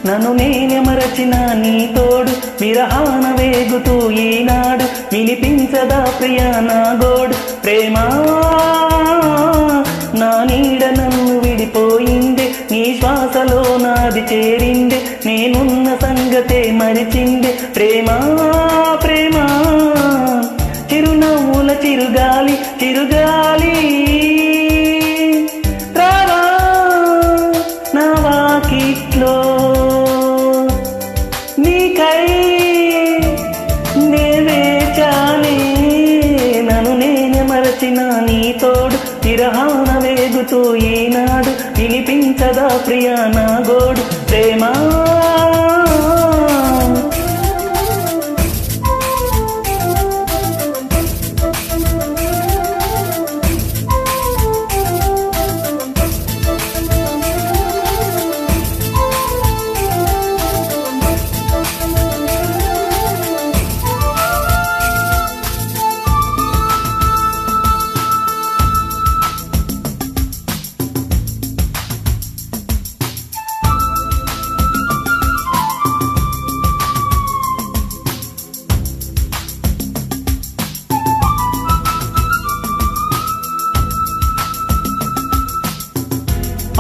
నన్ను నేనే మరచిన నీ తోడు విరహాన వేగుతూ ఈనాడు వినిపించదా ప్రియ నా గోడు ప్రేమా నా నీడ నన్ను విడిపోయింది నీ శ్వాసలో నాది చేరింది నేనున్న సంగతే మరిచింది ప్రేమా ప్రేమా చిరునవ్వుల చిరుగాలి చిరుగాలి రావా నా వాకిట్లో నీకై నేవేచానే నన్ను నేనే మరచిన నీ తోడు విరహాన వేగుతూ ఈనాడు వినిపించదా ప్రియ నా గోడు ప్రేమా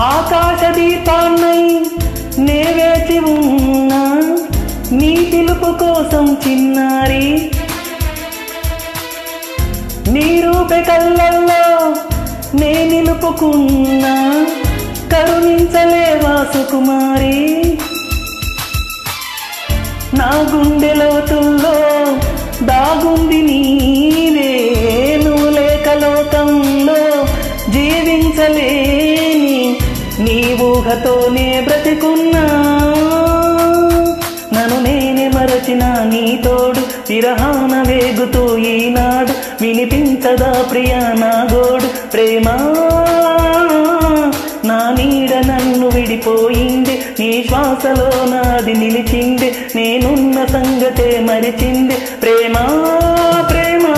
ఆకాశ దీపాన్నై నే వేచి ఉన్నా నీ పిలుపు కోసం చిన్నారి నీ రూపే కళ్ళల్లో నే నిలుపుకున్నా కరుణించలేవా సుకుమారి నా గుండె లోతుల్లో దాగుంది నీవే నువ్వు లేక లోకంలో జీవించలేని నీ ఊహతోనే బ్రతికున్నా నన్ను నేనే మరచిన నీ తోడు విరహాన వేగుతూ ఈనాడు వినిపించదా ప్రియ నా గోడు ప్రేమా నా నీడ నన్ను విడిపోయింది నీ శ్వాసలో నాది నిలిచింది నేనున్న సంగతే మరిచింది ప్రేమా ప్రేమా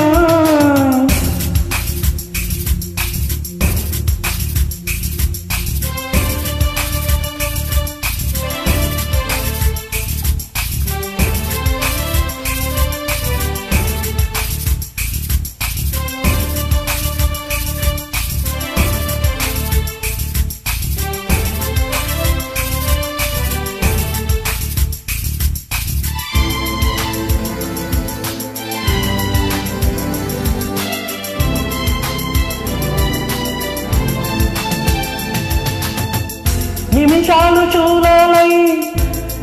నిమిషాలు చూడాలై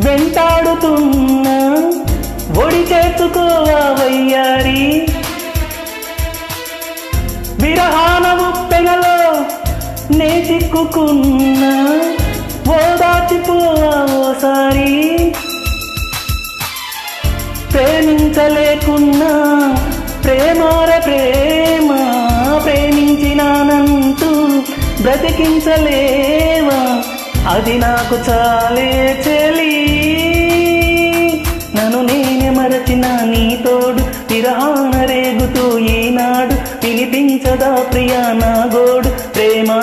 వెంటాడుతున్నా ఒడి చేర్చుకోవా వయ్యారి విరహాన ఉప్పెనలో నే చిక్కుకున్నా ఓదాచిపోవా ఓసారి ప్రేమించలేకున్నా ప్రేమార ప్రేమ ప్రేమించినానంటూ బ్రతికించలేవా అది నాకు చాలే చెలి నన్ను నేనే మరచిన నీ తోడు విరహాన రేగుతూ ఈనాడు వినిపించదా ప్రియ నా గోడు ప్రేమా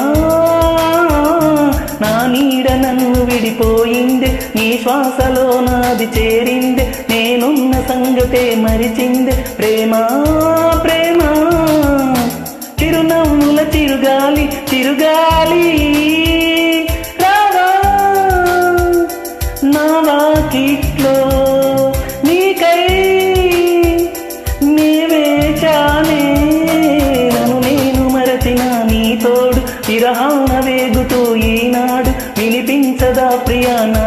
నా నీడ నన్ను విడిపోయింది నీ శ్వాసలో నాది చేరింది నేనున్న సంగతే మరిచింది ప్రేమా ప్రేమా చిరునవ్వుల చిరుగాలి చిరుగాలి నా వాకిట్లో నీకై నీవేచానే నన్ను నేను మరచిన నీ తోడు విరహాన వేగుతూ ఈనాడు వినిపించదా ప్రియ నా